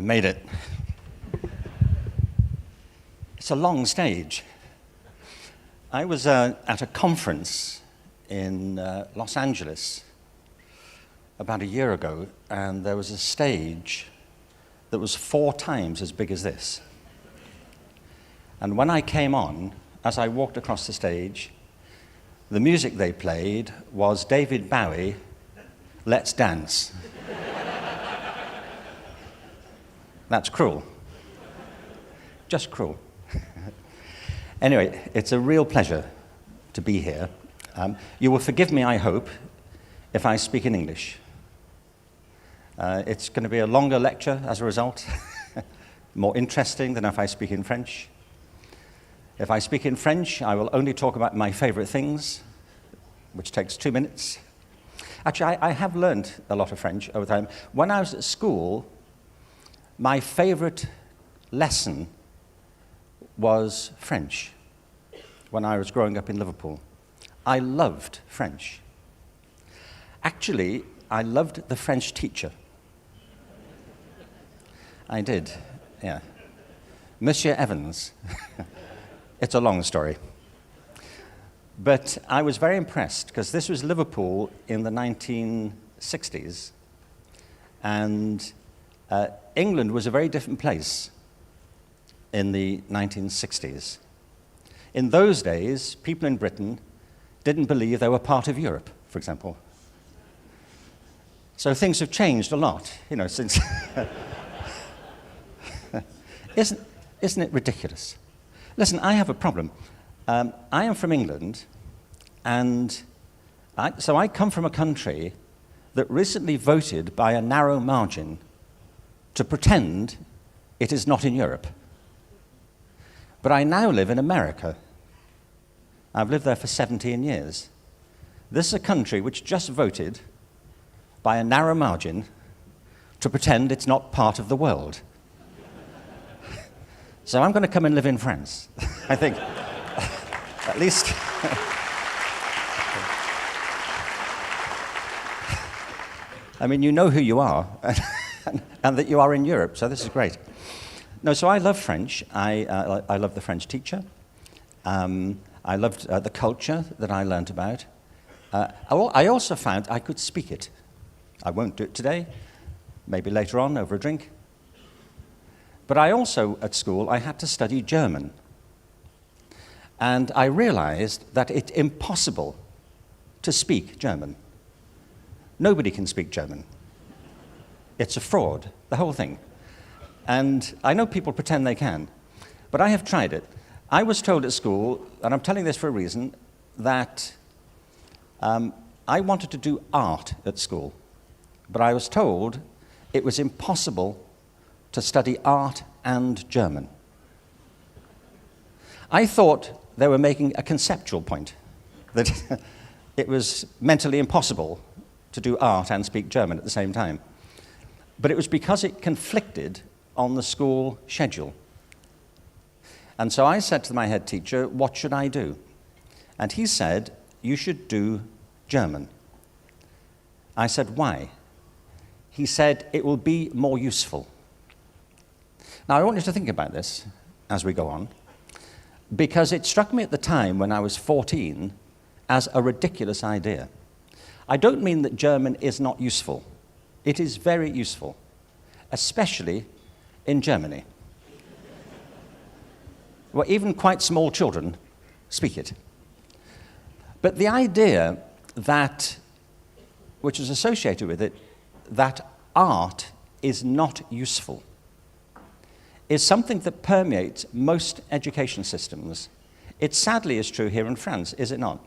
made it. It's a long stage. I was at a conference in Los Angeles about a year ago, and there was a stage that was 4 times as big as this. And when I came on, as I walked across the stage, the music they played was David Bowie, Let's Dance. That's cruel. Just cruel. Anyway, it's a real pleasure to be here. You will forgive me, I hope, if I speak in English. It's going to be a longer lecture as a result, more interesting than if I speak in French. If I speak in French, I will only talk about my favorite things, which takes 2 minutes. Actually, I have learned a lot of French over time. When I was at school, my favorite lesson was French when I was growing up in Liverpool. I loved French. Actually, I loved the French teacher. I did, yeah. Monsieur Evans. It's a long story. But I was very impressed because this was Liverpool in the 1960s, and England was a very different place in the 1960s. In those days, people in Britain didn't believe they were part of Europe, for example. So things have changed a lot, you know, since... Isn't it ridiculous? Listen, I have a problem. I am from England, and so I come from a country that recently voted by a narrow margin to pretend it is not in Europe. But I now live in America. I've lived there for 17 years. This is a country which just voted by a narrow margin to pretend it's not part of the world. So I'm going to come and live in France, I think. At least. I mean, you know who you are, and that you are in Europe, so this is great. No, so I love French. I love the French teacher. I loved the culture that I learned about. I also found I could speak it. I won't do it today, maybe later on over a drink. But I also, at school, I had to study German. And I realized that it's impossible to speak German. Nobody can speak German. It's a fraud, the whole thing. And I know people pretend they can, but I have tried it. I was told at school, and I'm telling this for a reason, that I wanted to do art at school, but I was told it was impossible to study art and German. I thought they were making a conceptual point, that it was mentally impossible to do art and speak German at the same time. But it was because it conflicted on the school schedule. And so I said to my head teacher, what should I do? And he said, you should do German. I said, why? He said, it will be more useful. Now, I want you to think about this as we go on, because it struck me at the time when I was 14 as a ridiculous idea. I don't mean that German is not useful. It is very useful, especially in Germany, where even quite small children speak it. But the idea that, which is associated with it, that art is not useful, is something that permeates most education systems. It sadly is true here in France, is it not?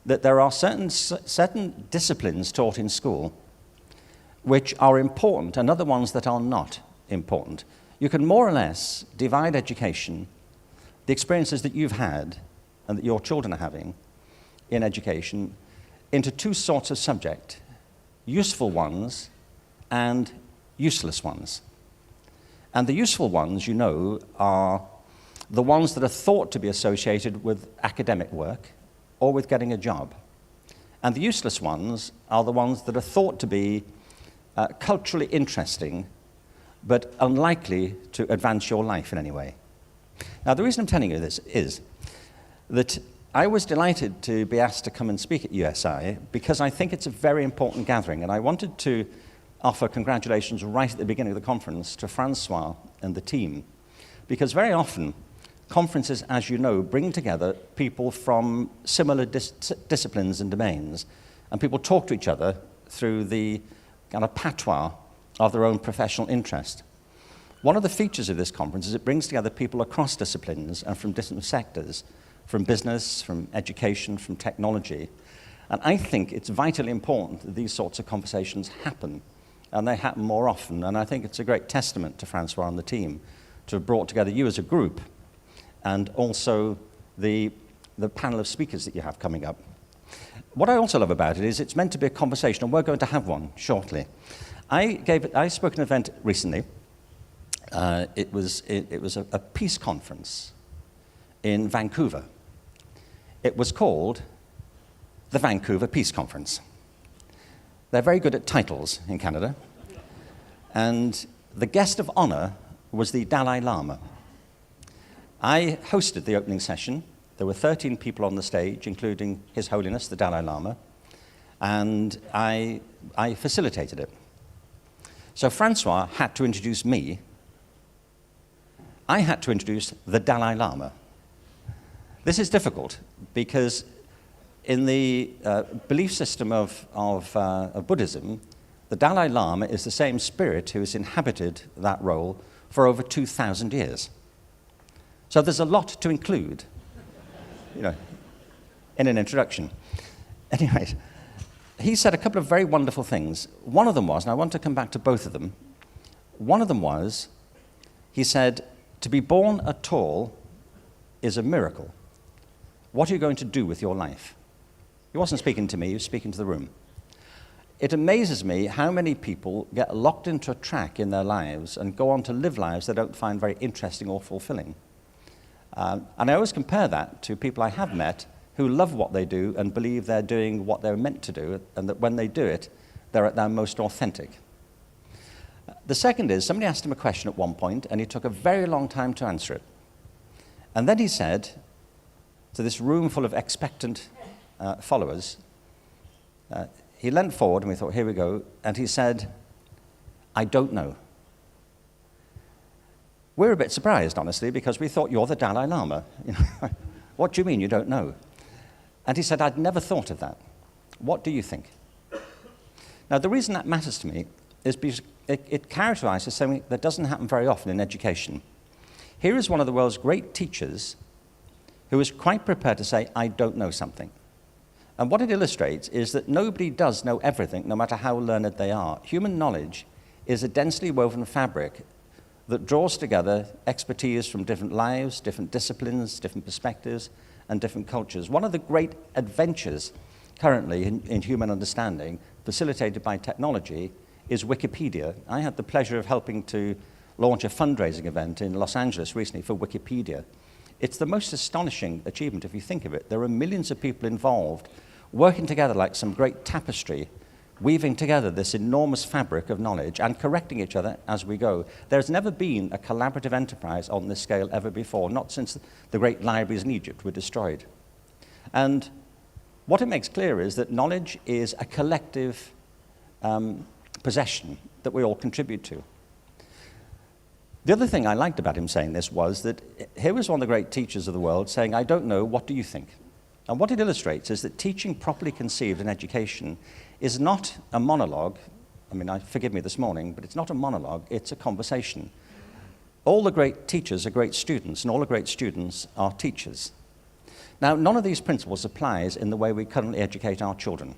That there are certain disciplines taught in school which are important and other ones that are not important. You can more or less divide education, the experiences that you've had and that your children are having in education, into 2 sorts of subject: useful ones and useless ones. And the useful ones, you know, are the ones that are thought to be associated with academic work or with getting a job. And the useless ones are the ones that are thought to be culturally interesting but unlikely to advance your life in any way. Now, the reason I'm telling you this is that I was delighted to be asked to come and speak at USI because I think it's a very important gathering, and I wanted to offer congratulations right at the beginning of the conference to Francois and the team, because very often conferences, as you know, bring together people from similar disciplines and domains, and people talk to each other through the kind of patois of their own professional interest. One of the features of this conference is it brings together people across disciplines and from different sectors, from business, from education, from technology. And I think it's vitally important that these sorts of conversations happen, and they happen more often. And I think it's a great testament to Francois and the team to have brought together you as a group and also the panel of speakers that you have coming up. What I also love about it is it's meant to be a conversation, and we're going to have one shortly. I spoke at an event recently. It was a peace conference in Vancouver. It was called the Vancouver Peace Conference. They're very good at titles in Canada. And the guest of honor was the Dalai Lama. I hosted the opening session. There were 13 people on the stage, including His Holiness, the Dalai Lama, and I facilitated it. So Francois had to introduce me. I had to introduce the Dalai Lama. This is difficult because in the belief system of Buddhism, the Dalai Lama is the same spirit who has inhabited that role for over 2,000 years. So there's a lot to include, you know, in an introduction. Anyway, he said a couple of very wonderful things. One of them was, and I want to come back to both of them, one of them was, he said, to be born at all is a miracle. What are you going to do with your life? He wasn't speaking to me, he was speaking to the room. It amazes me how many people get locked into a track in their lives and go on to live lives they don't find very interesting or fulfilling. And I always compare that to people I have met who love what they do and believe they're doing what they're meant to do, and that when they do it, they're at their most authentic. The second is, somebody asked him a question at one point, and he took a very long time to answer it. And then he said, to this room full of expectant followers, he leant forward, and we thought, here we go, and he said, I don't know. We're a bit surprised, honestly, because we thought you're the Dalai Lama. You know, what do you mean you don't know? And he said, I'd never thought of that. What do you think? Now, the reason that matters to me is because it characterizes something that doesn't happen very often in education. Here is one of the world's great teachers who is quite prepared to say, I don't know something. And what it illustrates is that nobody does know everything, no matter how learned they are. Human knowledge is a densely woven fabric that draws together expertise from different lives, different disciplines, different perspectives, and different cultures. One of the great adventures currently in human understanding, facilitated by technology, is Wikipedia. I had the pleasure of helping to launch a fundraising event in Los Angeles recently for Wikipedia. It's the most astonishing achievement if you think of it. There are millions of people involved, working together like some great tapestry, weaving together this enormous fabric of knowledge and correcting each other as we go. There's never been a collaborative enterprise on this scale ever before, not since the great libraries in Egypt were destroyed. And what it makes clear is that knowledge is a collective possession that we all contribute to. The other thing I liked about him saying this was that here was one of the great teachers of the world saying, I don't know, what do you think? And what it illustrates is that teaching properly conceived in education is not a monologue. I mean, forgive me this morning, but it's not a monologue, it's a conversation. All the great teachers are great students, and all the great students are teachers. Now, none of these principles applies in the way we currently educate our children.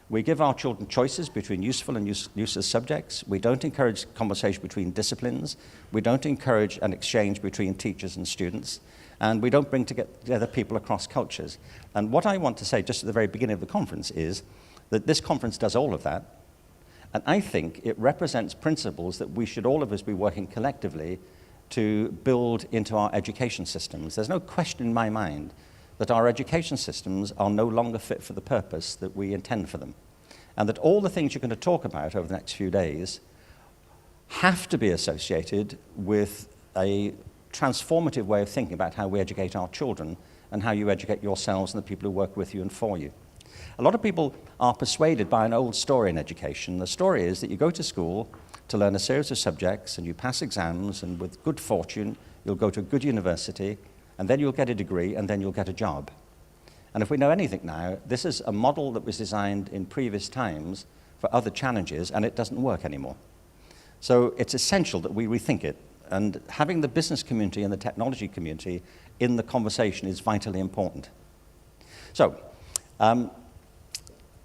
We give our children choices between useful and useless subjects. We don't encourage conversation between disciplines. We don't encourage an exchange between teachers and students. And we don't bring together people across cultures. And what I want to say just at the very beginning of the conference is that this conference does all of that. And I think it represents principles that we should all of us be working collectively to build into our education systems. There's no question in my mind that our education systems are no longer fit for the purpose that we intend for them. And that all the things you're going to talk about over the next few days have to be associated with a transformative way of thinking about how we educate our children and how you educate yourselves and the people who work with you and for you. A lot of people are persuaded by an old story in education. The story is that you go to school to learn a series of subjects and you pass exams, and with good fortune you'll go to a good university, and then you'll get a degree, and then you'll get a job. And if we know anything now, this is a model that was designed in previous times for other challenges, and it doesn't work anymore. So it's essential that we rethink it, and having the business community and the technology community in the conversation is vitally important. So,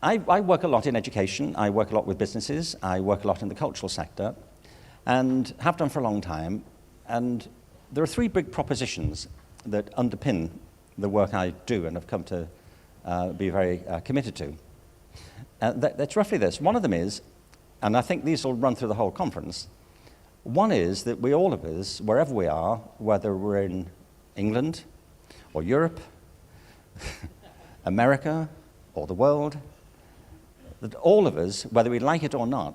I work a lot in education, I work a lot with businesses, I work a lot in the cultural sector, and have done for a long time, and there are three big propositions that underpin the work I do and have come to be very committed to. That's roughly this. One of them is, and I think these will run through the whole conference, one is that we all of us, wherever we are, whether we're in England or Europe, America or the world, that all of us, whether we like it or not,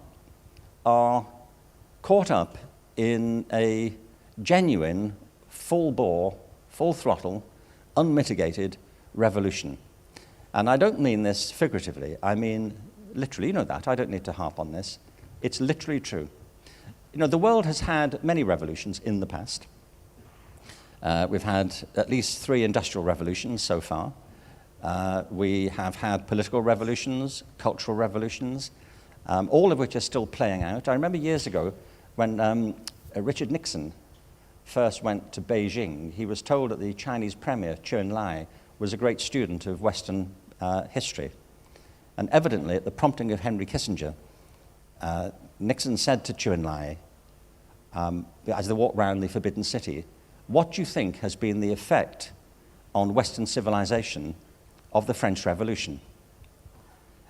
are caught up in a genuine, full-bore, full-throttle, unmitigated revolution. And I don't mean this figuratively, I mean literally. You know that, I don't need to harp on this. It's literally true. You know, the world has had many revolutions in the past. We've had at least 3 industrial revolutions so far. We have had political revolutions, cultural revolutions, all of which are still playing out. I remember years ago when Richard Nixon first went to Beijing, he was told that the Chinese premier, Chou Enlai, was a great student of Western history. And evidently, at the prompting of Henry Kissinger, Nixon said to Chou Enlai, as they walked around the Forbidden City, "What do you think has been the effect on Western civilization of the French Revolution?"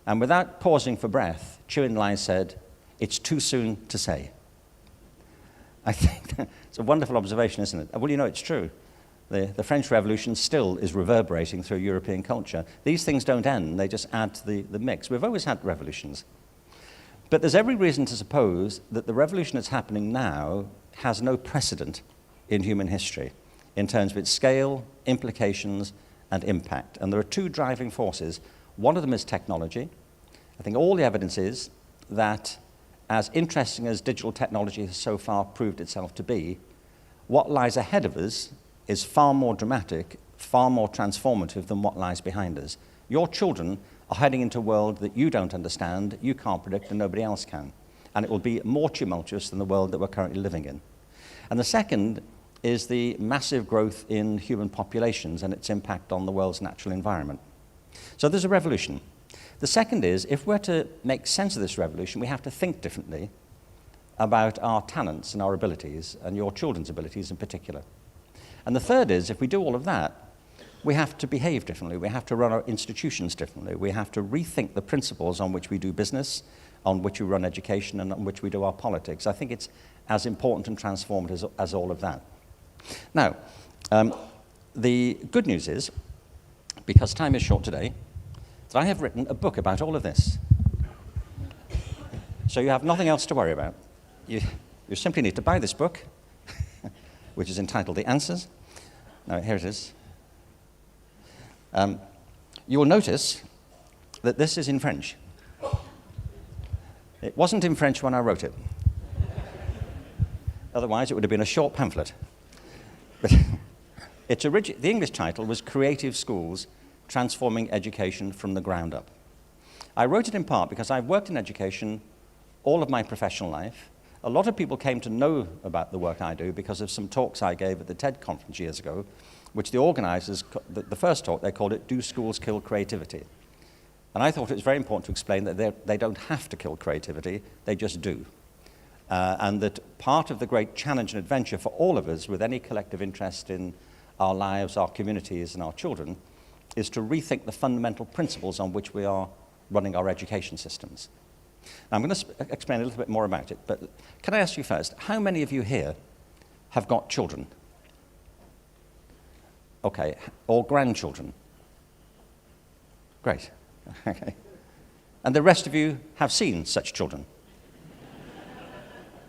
And without pausing for breath, Chou Enlai said, "It's too soon to say." I think it's a wonderful observation, isn't it? Well, you know, it's true. The French Revolution still is reverberating through European culture. These things don't end, they just add to the mix. We've always had revolutions. But there's every reason to suppose that the revolution that's happening now has no precedent in human history in terms of its scale, implications, and impact. And there are 2 driving forces. One of them is technology. I think all the evidence is that, as interesting as digital technology has so far proved itself to be, what lies ahead of us is far more dramatic, far more transformative than what lies behind us. Your children are heading into a world that you don't understand, you can't predict, and nobody else can. And it will be more tumultuous than the world that we're currently living in. And the second is the massive growth in human populations and its impact on the world's natural environment. So there's a revolution. The second is, if we're to make sense of this revolution, we have to think differently about our talents and our abilities, and your children's abilities in particular. And the third is, if we do all of that, we have to behave differently. We have to run our institutions differently. We have to rethink the principles on which we do business, on which we run education, and on which we do our politics. I think it's as important and transformative as all of that. Now, the good news is, because time is short today, that I have written a book about all of this. So you have nothing else to worry about. You simply need to buy this book, which is entitled The Answers. Now, here it is. You will notice that this is in French. It wasn't in French when I wrote it. Otherwise, it would have been a short pamphlet. But the English title was Creative Schools, Transforming Education from the Ground Up. I wrote it in part because I've worked in education all of my professional life. A lot of people came to know about the work I do because of some talks I gave at the TED conference years ago, which the organizers, the first talk, they called it Do Schools Kill Creativity? And I thought it was very important to explain that they don't have to kill creativity, they just do. And that part of the great challenge and adventure for all of us with any collective interest in our lives, our communities, and our children is to rethink the fundamental principles on which we are running our education systems. Now, I'm going to explain a little bit more about it, but can I ask you first, how many of you here have got children? Okay, or grandchildren? Great, okay. And the rest of you have seen such children?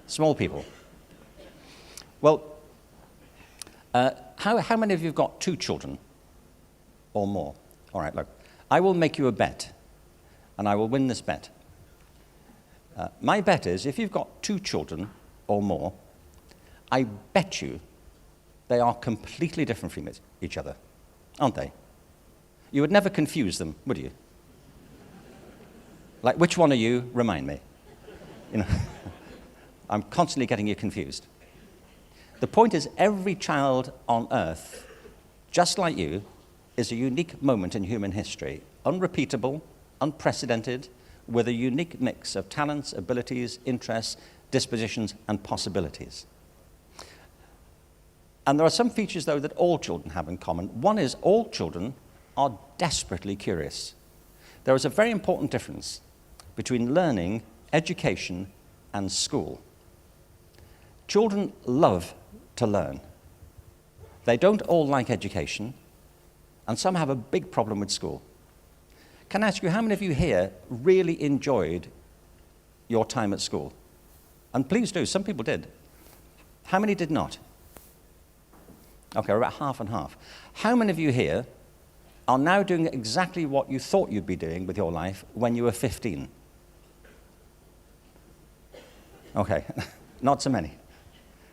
Small people. Well, how many of you have got 2 children or more? All right, look, I will make you a bet, and I will win this bet. My bet is, if you've got 2 children or more, I bet you they are completely different from each other, aren't they? You would never confuse them, would you? Like, which one are you? Remind me. You know, I'm constantly getting you confused. The point is, every child on earth, just like you, is a unique moment in human history, unrepeatable, unprecedented, with a unique mix of talents, abilities, interests, dispositions, and possibilities. And there are some features, though, that all children have in common. One is all children are desperately curious. There is a very important difference between learning, education, and school. Children love to learn. They don't all like education, and some have a big problem with school. Can I ask you, how many of you here really enjoyed your time at school? And please do, some people did. How many did not? Okay, about half and half. How many of you here are now doing exactly what you thought you'd be doing with your life when you were 15? Okay, not so many.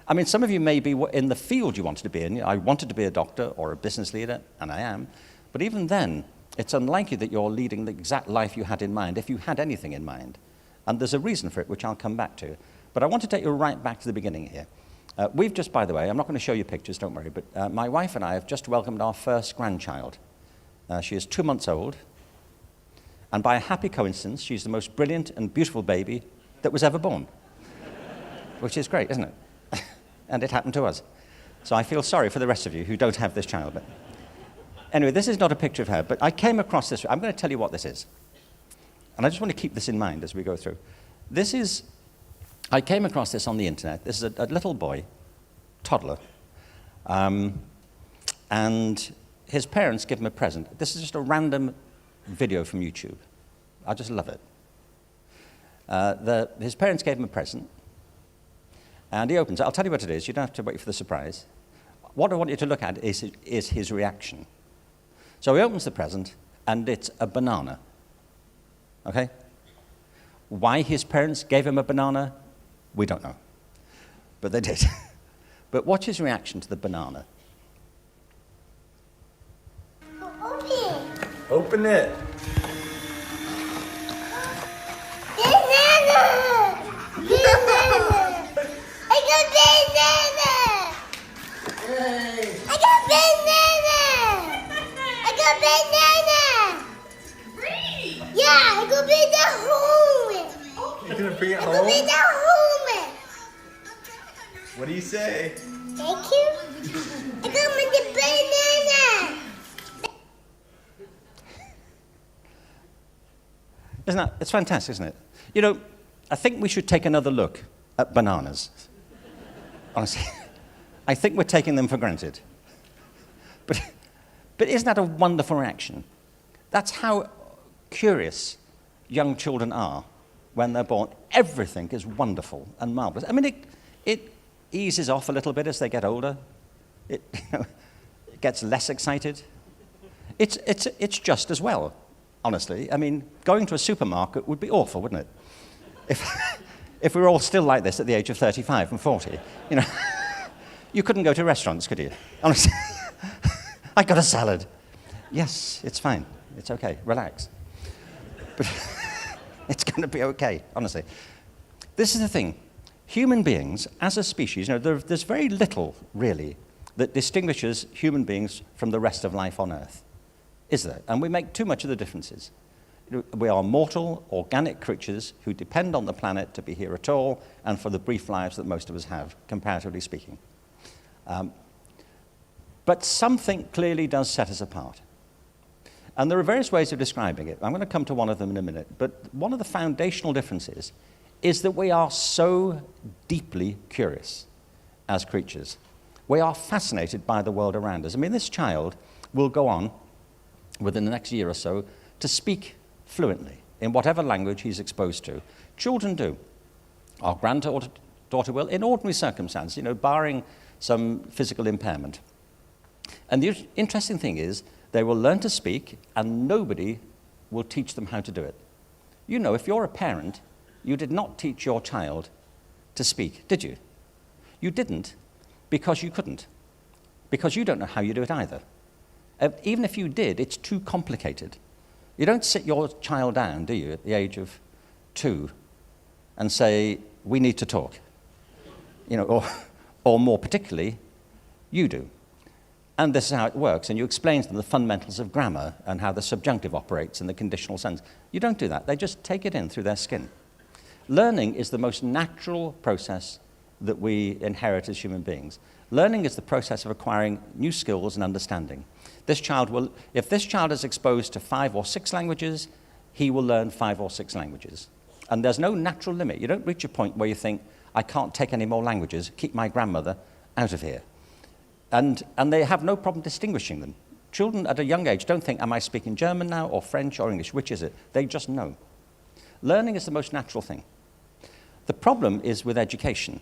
I mean, some of you may be in the field you wanted to be in. I wanted to be a doctor or a business leader, and I am. But even then, it's unlikely that you're leading the exact life you had in mind, if you had anything in mind. And there's a reason for it, which I'll come back to. But I want to take you right back to the beginning here. We've just, by the way, I'm not going to show you pictures, don't worry, but my wife and I have just welcomed our first grandchild. She is 2 months old, and by a happy coincidence, she's the most brilliant and beautiful baby that was ever born. Which is great, isn't it? And it happened to us. So I feel sorry for the rest of you who don't have this child. But anyway, this is not a picture of her, but I came across this. I'm going to tell you what this is. And I just want to keep this in mind as we go through. I came across this on the internet. This is a little boy, toddler, and his parents give him a present. This is just a random video from YouTube. I just love it. His parents gave him a present, and he opens it. I'll tell you what it is. You don't have to wait for the surprise. What I want you to look at is his reaction. So he opens the present, and it's a banana. Okay? Why his parents gave him a banana, we don't know. But they did. But watch his reaction to the banana. Open it. Banana! Banana! I got banana! Yay! I got banana! I got banana! Yeah, I got banana home! You're gonna bring it I got home? banana home! What do you say? Thank you. I got the banana! It's fantastic, isn't it? You know, I think we should take another look at bananas. Honestly, I think we're taking them for granted. But isn't that a wonderful reaction? That's how curious young children are when they're born. Everything is wonderful and marvelous. I mean, it eases off a little bit as they get older. It gets less excited. It's just as well. Honestly, I mean, going to a supermarket would be awful, wouldn't it? If we were all still like this at the age of 35 and 40, you know, you couldn't go to restaurants, could you? Honestly, I got a salad. Yes, it's fine. It's okay. Relax. But it's going to be okay, honestly. This is the thing. Human beings, as a species, you know, there's very little, really, that distinguishes human beings from the rest of life on Earth. Is there? And we make too much of the differences. We are mortal, organic creatures who depend on the planet to be here at all and for the brief lives that most of us have, comparatively speaking. But something clearly does set us apart. And there are various ways of describing it. I'm going to come to one of them in a minute. But one of the foundational differences is that we are so deeply curious as creatures. We are fascinated by the world around us. I mean, this child will go on within the next year or so to speak fluently in whatever language he's exposed to. Children do. Our granddaughter daughter will, in ordinary circumstances, barring some physical impairment. And the interesting thing is, they will learn to speak, and nobody will teach them how to do it. If you're a parent, you did not teach your child to speak, did you? You didn't, because you couldn't. Because you don't know how you do it either. Even if you did, it's too complicated. You don't sit your child down, do you, at the age of 2, and say, we need to talk. Or more particularly, you do. And this is how it works, and you explain to them the fundamentals of grammar and how the subjunctive operates in the conditional sense. You don't do that. They just take it in through their skin. Learning is the most natural process that we inherit as human beings. Learning is the process of acquiring new skills and understanding. If this child is exposed to 5 or 6 languages, he will learn 5 or 6 languages. And there's no natural limit. You don't reach a point where you think, I can't take any more languages, keep my grandmother out of here. And they have no problem distinguishing them. Children at a young age don't think, am I speaking German now, or French, or English? Which is it? They just know. Learning is the most natural thing. The problem is with education.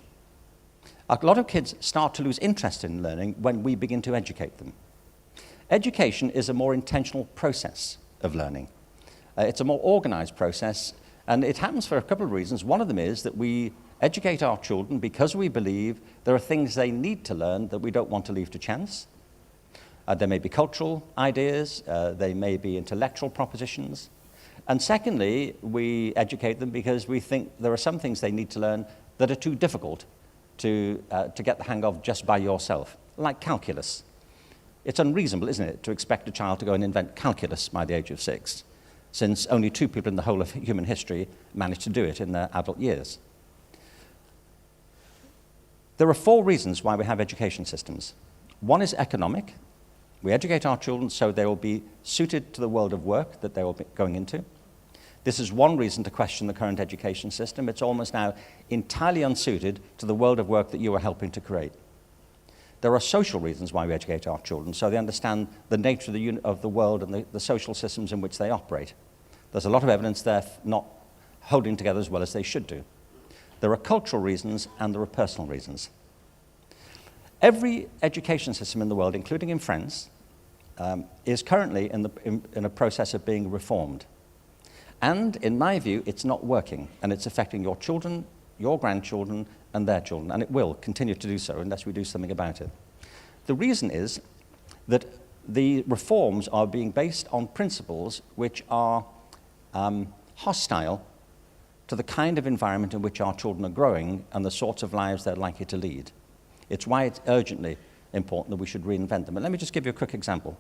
A lot of kids start to lose interest in learning when we begin to educate them. Education is a more intentional process of learning. It's a more organized process, and it happens for a couple of reasons. One of them is that we educate our children because we believe there are things they need to learn that we don't want to leave to chance. There may be cultural ideas, they may be intellectual propositions. And secondly, we educate them because we think there are some things they need to learn that are too difficult to get the hang of just by yourself, like calculus. It's unreasonable, isn't it, to expect a child to go and invent calculus by the age of 6, since only 2 people in the whole of human history managed to do it in their adult years. There are 4 reasons why we have education systems. One is economic. We educate our children so they will be suited to the world of work that they will be going into. This is one reason to question the current education system. It's almost now entirely unsuited to the world of work that you are helping to create. There are social reasons why we educate our children, so they understand the nature of the world and the social systems in which they operate. There's a lot of evidence they're not holding together as well as they should do. There are cultural reasons and there are personal reasons. Every education system in the world, including in France, is currently in a process of being reformed. And in my view, it's not working, and it's affecting your children, your grandchildren, and their children, and it will continue to do so unless we do something about it. The reason is that the reforms are being based on principles which are hostile to the kind of environment in which our children are growing and the sorts of lives they're likely to lead. It's why it's urgently important that we should reinvent them. And let me just give you a quick example.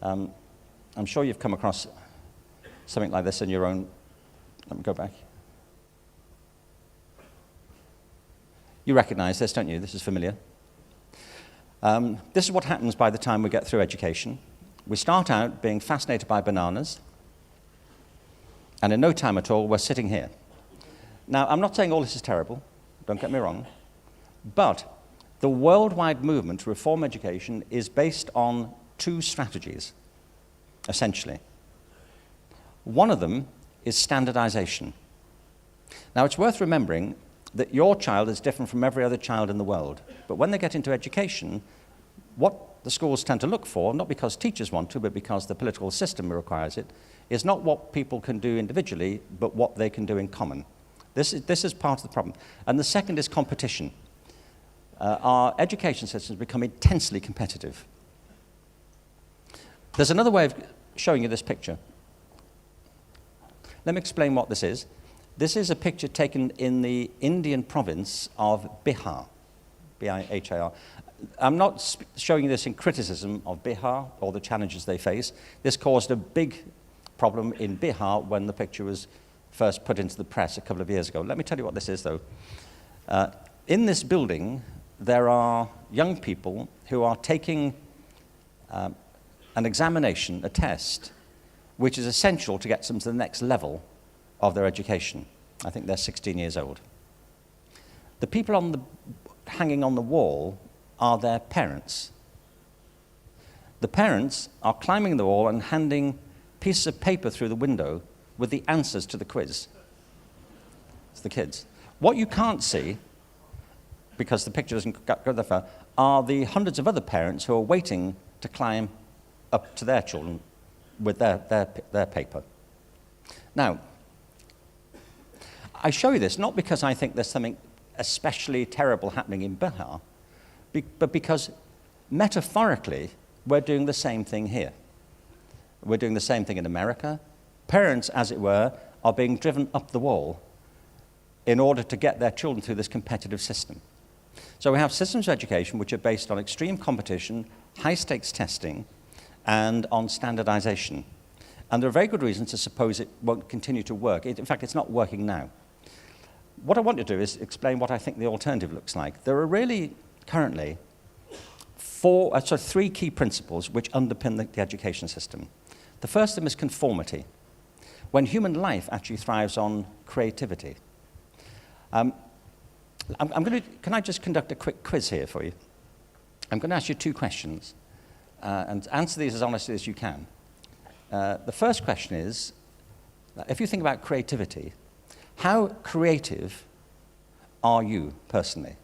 I'm sure you've come across something like this in your own. Let me go back. You recognize this, don't you? This is familiar. This is what happens by the time we get through education. We start out being fascinated by bananas, and in no time at all, we're sitting here. Now, I'm not saying all this is terrible, don't get me wrong, but the worldwide movement to reform education is based on 2 strategies, essentially. One of them is standardization. Now, it's worth remembering that your child is different from every other child in the world. But when they get into education, what the schools tend to look for, not because teachers want to, but because the political system requires it, is not what people can do individually, but what they can do in common. This is part of the problem. And the second is competition. Our education systems become intensely competitive. There's another way of showing you this picture. Let me explain what this is. This is a picture taken in the Indian province of Bihar, B-I-H-A-R. I'm not showing you this in criticism of Bihar or the challenges they face. This caused a big problem in Bihar when the picture was first put into the press a couple of years ago. Let me tell you what this is, though. In this building, there are young people who are taking an examination, a test, which is essential to get them to the next level of their education. I think they're 16 years old. The people hanging on the wall are their parents. The parents are climbing the wall and handing pieces of paper through the window with the answers to the quiz. It's the kids. What you can't see because the picture doesn't go that far, are the hundreds of other parents who are waiting to climb up to their children with their paper. Now, I show you this not because I think there's something especially terrible happening in Bihar, but because metaphorically, we're doing the same thing here. We're doing the same thing in America. Parents, as it were, are being driven up the wall in order to get their children through this competitive system. So we have systems of education which are based on extreme competition, high-stakes testing, and on standardization. And there are very good reasons to suppose it won't continue to work. In fact, it's not working now. What I want to do is explain what I think the alternative looks like. There are really, currently, three key principles which underpin the education system. The first of them is conformity, when human life actually thrives on creativity. Can I just conduct a quick quiz here for you? I'm going to ask you 2 questions, and answer these as honestly as you can. The first question is, if you think about creativity, how creative are you personally?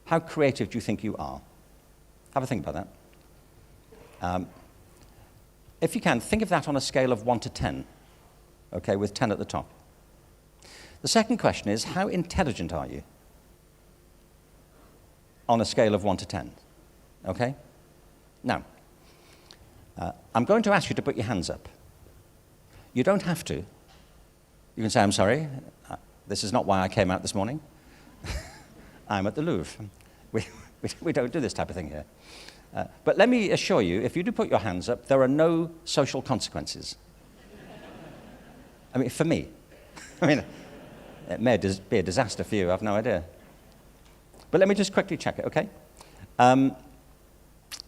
How creative do you think you are? Have a think about that. If you can, think of that on a scale of 1 to 10, okay, with 10 at the top. The second question is, how intelligent are you? On a scale of 1 to 10, okay? Now, I'm going to ask you to put your hands up. You don't have to. You can say, I'm sorry, this is not why I came out this morning. I'm at the Louvre. We don't do this type of thing here. But let me assure you, if you do put your hands up, there are no social consequences. I mean, for me. I mean, it may be a disaster for you, I've no idea. But let me just quickly check it, okay?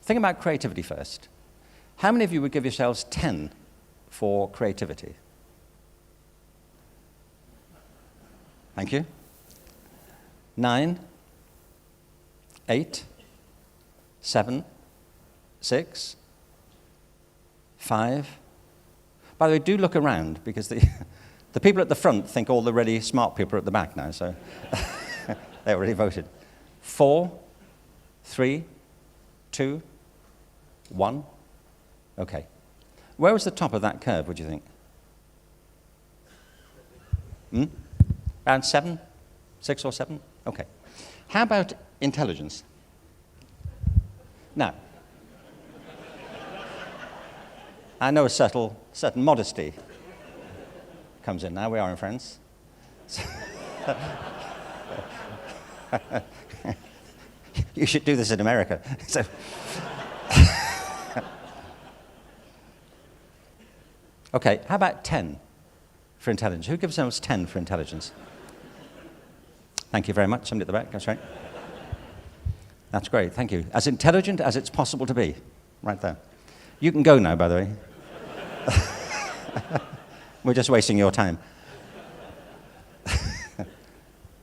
Think about creativity first. How many of you would give yourselves 10 for creativity? Thank you. 9, 8, 7, 6, 5. By the way, do look around, because the people at the front think all the really smart people are at the back now, so they already voted. 4, 3, 2, 1. Okay. Where was the top of that curve, would you think? Around 7? 6 or 7? Okay. How about intelligence? Now, I know a certain modesty comes in now. We are in France. You should do this in America. So, okay, how about 10 for intelligence? Who gives themselves 10 for intelligence? Thank you very much. Somebody at the back, that's right. That's great, thank you. As intelligent as it's possible to be, right there. You can go now, by the way. We're just wasting your time.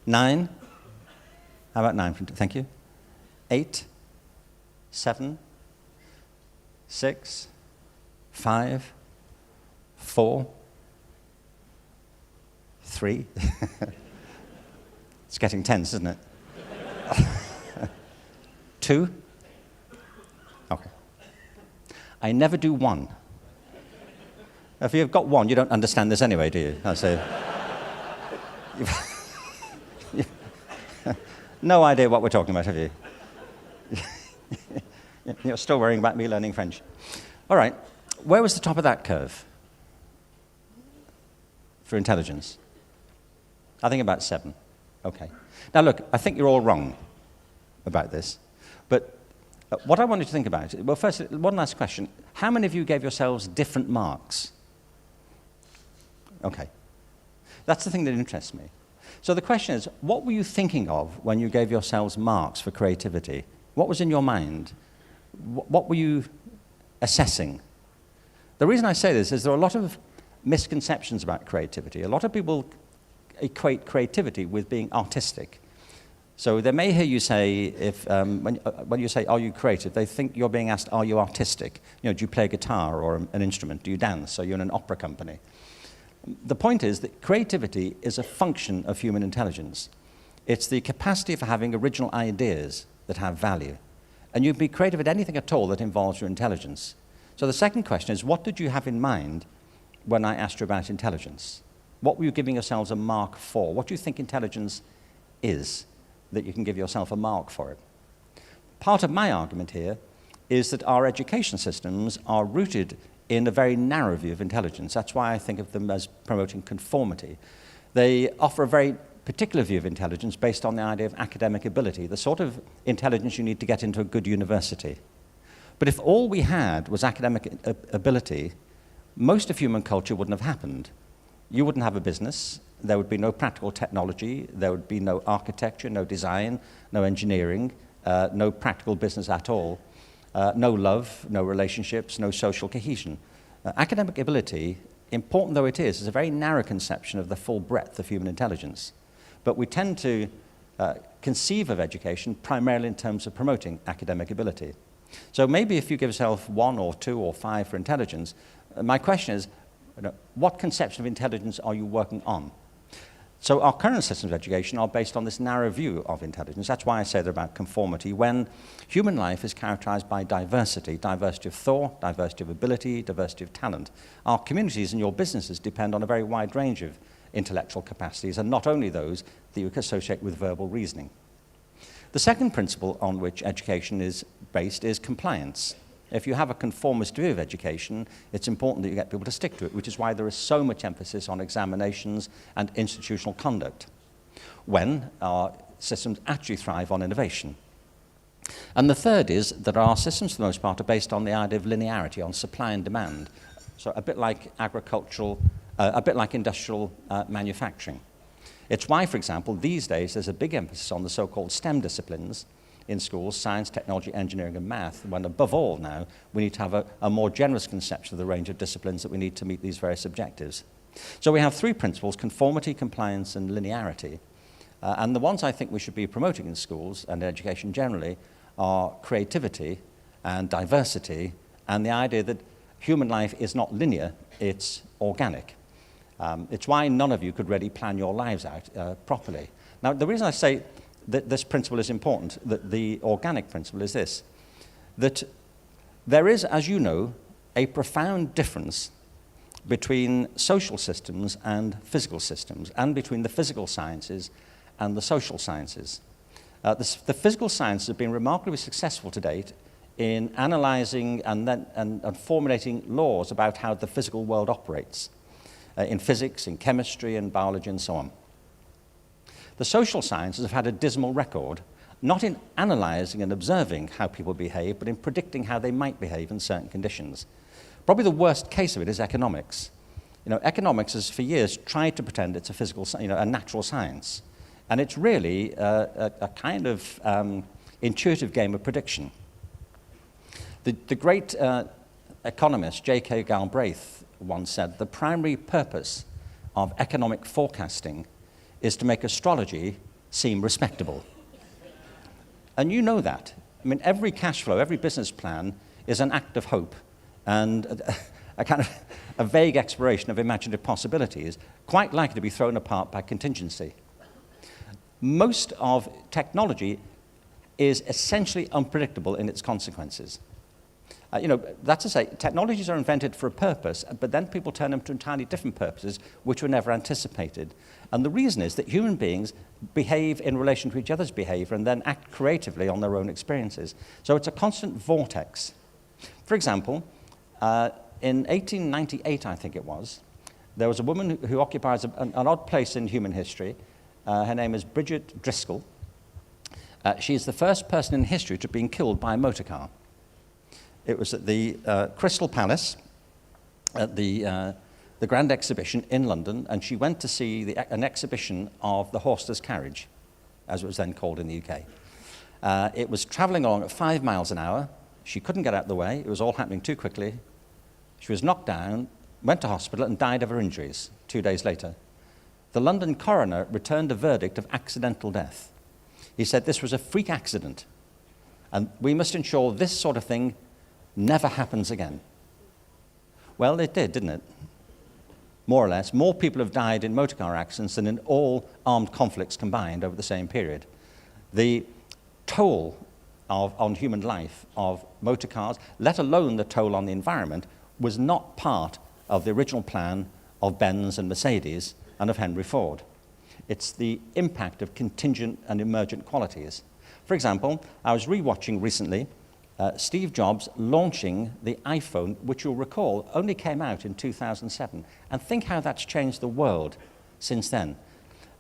9. How about 9? Thank you. 8, 7, 6, 5, 4, 3. It's getting tense, isn't it? 2. Okay. I never do 1. If you've got 1, you don't understand this anyway, do you? I say, you've no idea what we're talking about, have you? You're still worrying about me learning French. All right. Where was the top of that curve for intelligence? I think about 7. Okay. Now, look, I think you're all wrong about this. But what I want you to think about, well, first, one last question. How many of you gave yourselves different marks? Okay. That's the thing that interests me. So the question is, what were you thinking of when you gave yourselves marks for creativity? What was in your mind? What were you assessing? The reason I say this is there are a lot of misconceptions about creativity. A lot of people equate creativity with being artistic. So they may hear you say, when you say, are you creative, they think you're being asked, are you artistic? You know, do you play a guitar or an instrument? Do you dance? Are you in an opera company? The point is that creativity is a function of human intelligence. It's the capacity for having original ideas that have value. And you can be creative at anything at all that involves your intelligence. So the second question is, what did you have in mind when I asked you about intelligence? What were you giving yourselves a mark for? What do you think intelligence is that you can give yourself a mark for it? Part of my argument here is that our education systems are rooted in a very narrow view of intelligence. That's why I think of them as promoting conformity. They offer a very particular view of intelligence based on the idea of academic ability, the sort of intelligence you need to get into a good university. But if all we had was academic ability, most of human culture wouldn't have happened. You wouldn't have a business, there would be no practical technology, there would be no architecture, no design, no engineering, no practical business at all, no love, no relationships, no social cohesion. Academic ability, important though it is a very narrow conception of the full breadth of human intelligence. But we tend to conceive of education primarily in terms of promoting academic ability. So maybe if you give yourself 1 or 2 or 5 for intelligence, my question is, what conception of intelligence are you working on? So our current systems of education are based on this narrow view of intelligence. That's why I say they're about conformity, when human life is characterized by diversity, diversity of thought, diversity of ability, diversity of talent. Our communities and your businesses depend on a very wide range of intellectual capacities, and not only those that you can associate with verbal reasoning. The second principle on which education is based is compliance. If you have a conformist view of education, it's important that you get people to stick to it, which is why there is so much emphasis on examinations and institutional conduct, when our systems actually thrive on innovation. And the third is that our systems, for the most part, are based on the idea of linearity, on supply and demand. So a bit like agricultural, a bit like industrial manufacturing. It's why, for example, these days there's a big emphasis on the so-called STEM disciplines in schools, science, technology, engineering, and math, when above all now, we need to have a more generous conception of the range of disciplines that we need to meet these various objectives. So we have 3 principles: conformity, compliance, and linearity. And the ones I think we should be promoting in schools and education generally are creativity and diversity, and the idea that human life is not linear, it's organic. It's why none of you could really plan your lives out properly. Now, the reason I say that this principle is important, that the organic principle, is this: that there is, as you know, a profound difference between social systems and physical systems, and between the physical sciences and the social sciences. The physical sciences have been remarkably successful to date in analyzing and formulating laws about how the physical world operates, in physics, in chemistry, and biology, and so on. The social sciences have had a dismal record, not in analyzing and observing how people behave, but in predicting how they might behave in certain conditions. Probably the worst case of it is economics. Economics has for years tried to pretend it's a physical, a natural science, and it's really a kind of intuitive game of prediction. The great economist J.K. Galbraith once said, "The primary purpose of economic forecasting is to make astrology seem respectable." And you know that. I mean, every cash flow, every business plan is an act of hope and a kind of a vague exploration of imaginative possibilities, quite likely to be thrown apart by contingency. Most of technology is essentially unpredictable in its consequences. That's to say, technologies are invented for a purpose, but then people turn them to entirely different purposes, which were never anticipated. And the reason is that human beings behave in relation to each other's behavior and then act creatively on their own experiences. So it's a constant vortex. For example, in 1898, I think it was, there was a woman who occupies an odd place in human history. Her name is Bridget Driscoll. She's the first person in history to have been killed by a motor car. It was at the Crystal Palace, at the Grand Exhibition in London, and she went to see an exhibition of the horseless carriage, as it was then called in the UK. It was travelling along at 5 miles an hour. She couldn't get out of the way. It was all happening too quickly. She was knocked down, went to hospital, and died of her injuries 2 days later. The London coroner returned a verdict of accidental death. He said this was a freak accident, and we must ensure this sort of thing never happens again. Well, it did, didn't it? more or less, more people have died in motor car accidents than in all armed conflicts combined over the same period. The toll on human life of motor cars, let alone the toll on the environment, was not part of the original plan of Benz and Mercedes and of Henry Ford. It's the impact of contingent and emergent qualities. For example, I was rewatching recently Steve Jobs launching the iPhone, which you'll recall only came out in 2007. And think how that's changed the world since then.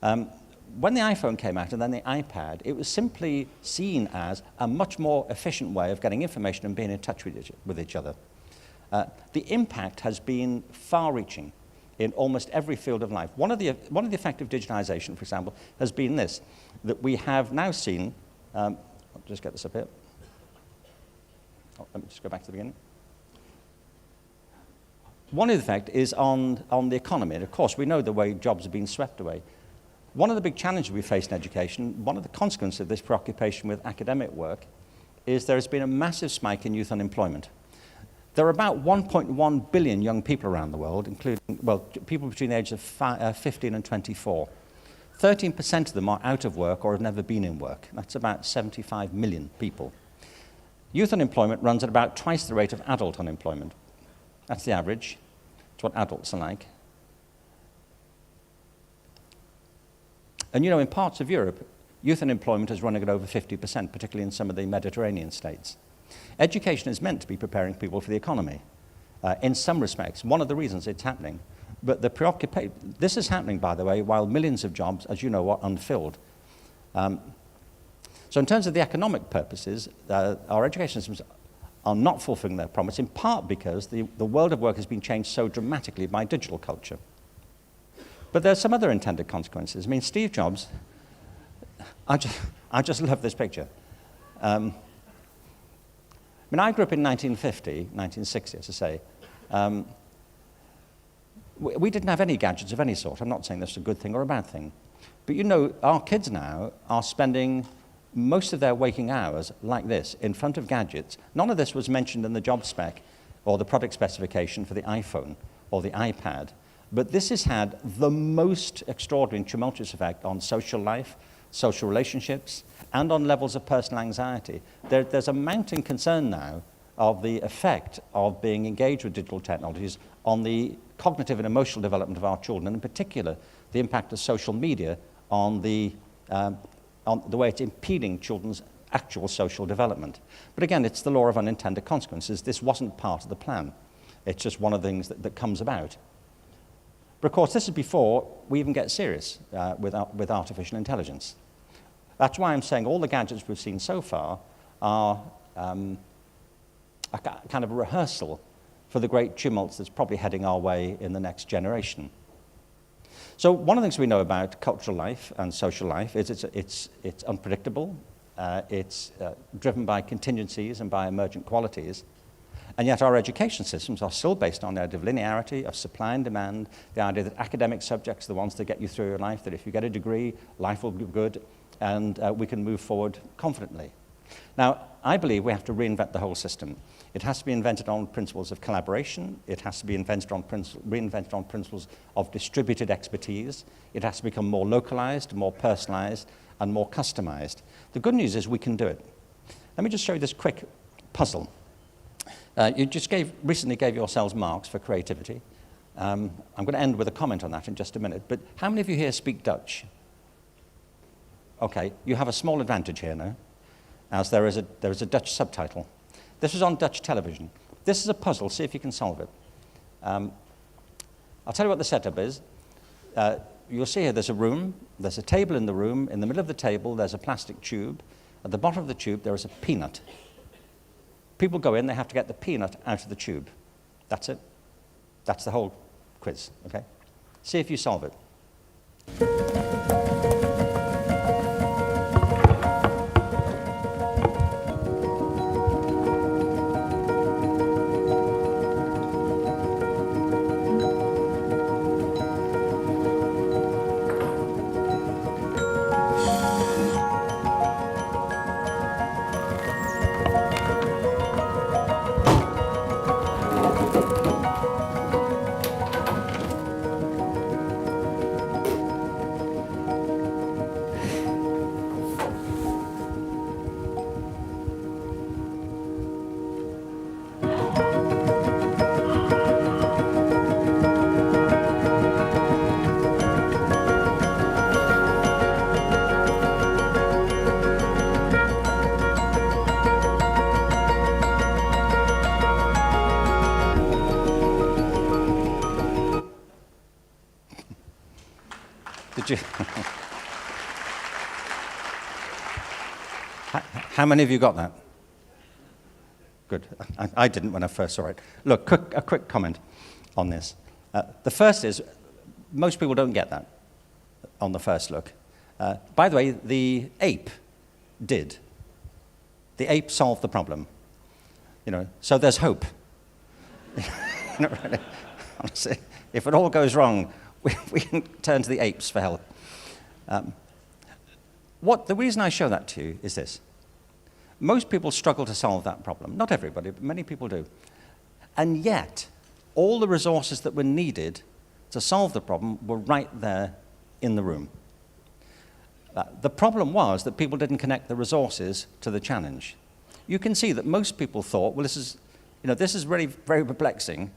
When the iPhone came out and then the iPad, it was simply seen as a much more efficient way of getting information and being in touch with each other. The impact has been far-reaching in almost every field of life. One of the effects of digitization, for example, has been this, that we have now seen, I'll just get this up here. Let me just go back to the beginning. One effect is on the economy. And of course, we know the way jobs have been swept away. One of the big challenges we face in education, one of the consequences of this preoccupation with academic work, is there has been a massive spike in youth unemployment. There are about 1.1 billion young people around the world, including, well, people between the ages of 15 and 24. 13% of them are out of work or have never been in work. That's about 75 million people. Youth unemployment runs at about twice the rate of adult unemployment. That's the average. It's what adults are like. And you know, in parts of Europe, youth unemployment is running at over 50%, particularly in some of the Mediterranean states. Education is meant to be preparing people for the economy. In some respects, one of the reasons it's happening. But the preoccupation, this is happening, by the way, while millions of jobs, as you know, are unfilled. So in terms of the economic purposes, our education systems are not fulfilling their promise, in part because the world of work has been changed so dramatically by digital culture. But there are some other intended consequences. I mean, Steve Jobs, I just love this picture. I mean, I grew up in 1950, 1960, as I say. We didn't have any gadgets of any sort. I'm not saying this is a good thing or a bad thing. But you know, our kids now are spending most of their waking hours like this, in front of gadgets. None of this was mentioned in the job spec or the product specification for the iPhone or the iPad. But this has had the most extraordinary and tumultuous effect on social life, social relationships, and on levels of personal anxiety. There's a mounting concern now of the effect of being engaged with digital technologies on the cognitive and emotional development of our children, and in particular, the impact of social media on the way it's impeding children's actual social development. But again, it's the law of unintended consequences. This wasn't part of the plan. It's just one of the things that comes about. But of course, this is before we even get serious with artificial intelligence. That's why I'm saying all the gadgets we've seen so far are a kind of a rehearsal for the great tumults that's probably heading our way in the next generation. So one of the things we know about cultural life and social life is it's unpredictable, it's driven by contingencies and by emergent qualities, and yet our education systems are still based on the idea of linearity, of supply and demand, the idea that academic subjects are the ones that get you through your life, that if you get a degree, life will be good, and we can move forward confidently. Now, I believe we have to reinvent the whole system. It has to be invented on principles of collaboration. It has to be reinvented on principles of distributed expertise. It has to become more localized, more personalized, and more customized. The good news is we can do it. Let me just show you this quick puzzle. You just recently gave yourselves marks for creativity. I'm going to end with a comment on that in just a minute. But how many of you here speak Dutch? Okay, you have a small advantage here now, as there is a Dutch subtitle. This was on Dutch television. This is a puzzle. See if you can solve it. I'll tell you what the setup is. You'll see here there's a room. There's a table in the room. In the middle of the table, there's a plastic tube. At the bottom of the tube, there is a peanut. People go in. They have to get the peanut out of the tube. That's it. That's the whole quiz. Okay? See if you solve it. Did you? How many of you got that? Good. I didn't when I first saw it. Look, a quick comment on this. The first is, most people don't get that on the first look. By the way, the ape did. The ape solved the problem. So there's hope. Really, honestly, if it all goes wrong, we can turn to the apes for help. The reason I show that to you is this. Most people struggle to solve that problem. Not everybody, but many people do. And yet, all the resources that were needed to solve the problem were right there in the room. The problem was that people didn't connect the resources to the challenge. You can see that most people thought, well, this is really very perplexing.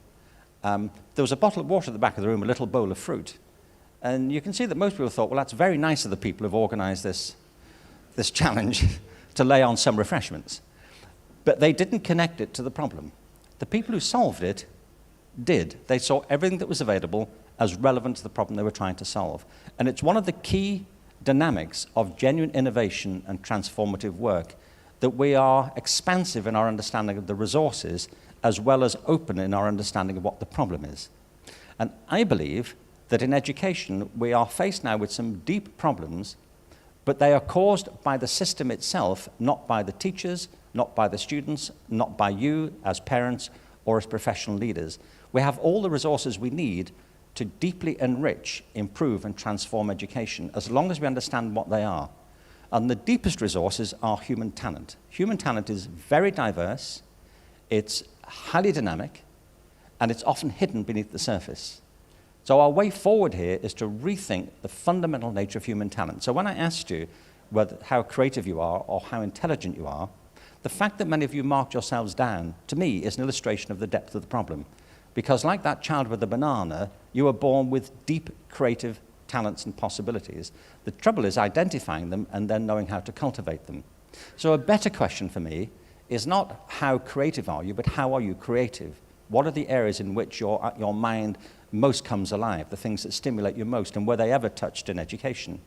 There was a bottle of water at the back of the room, a little bowl of fruit. And you can see that most people thought, well, that's very nice of the people who've organized this challenge to lay on some refreshments. But they didn't connect it to the problem. The people who solved it did. They saw everything that was available as relevant to the problem they were trying to solve. And it's one of the key dynamics of genuine innovation and transformative work that we are expansive in our understanding of the resources as well as open in our understanding of what the problem is. And I believe that in education we are faced now with some deep problems, but they are caused by the system itself, not by the teachers, not by the students, not by you as parents or as professional leaders. We have all the resources we need to deeply enrich, improve, and transform education, as long as we understand what they are. And the deepest resources are human talent. Human talent is very diverse, it's highly dynamic, and it's often hidden beneath the surface. So our way forward here is to rethink the fundamental nature of human talent. So when I asked you how creative you are or how intelligent you are, the fact that many of you marked yourselves down, to me, is an illustration of the depth of the problem. Because like that child with the banana, you were born with deep creative talents and possibilities. The trouble is identifying them and then knowing how to cultivate them. So a better question for me is not how creative are you, but how are you creative? What are the areas in which your mind most comes alive, the things that stimulate you most, and were they ever touched in education?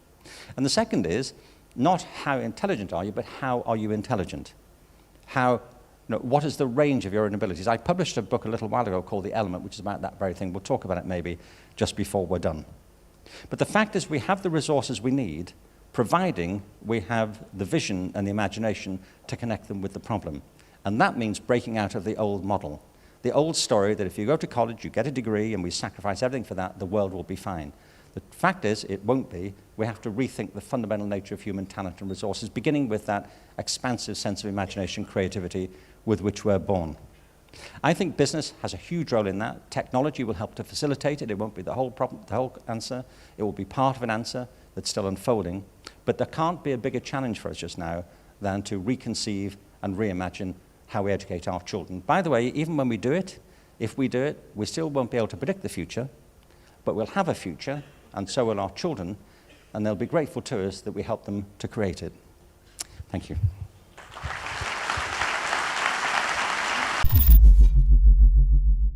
And the second is not how intelligent are you, but how are you intelligent? What is the range of your own abilities? I published a book a little while ago called The Element, which is about that very thing. We'll talk about it maybe just before we're done. But the fact is we have the resources we need, providing we have the vision and the imagination to connect them with the problem. And that means breaking out of the old model. The old story that if you go to college, you get a degree, and we sacrifice everything for that, the world will be fine. The fact is, it won't be. We have to rethink the fundamental nature of human talent and resources, beginning with that expansive sense of imagination, creativity, with which we're born. I think business has a huge role in that. Technology will help to facilitate it. It won't be the whole problem, the whole answer. It will be part of an answer that's still unfolding. But there can't be a bigger challenge for us just now than to reconceive and reimagine how we educate our children. By the way, even when we do it, if we do it, we still won't be able to predict the future, but we'll have a future, and so will our children, and they'll be grateful to us that we help them to create it. Thank you.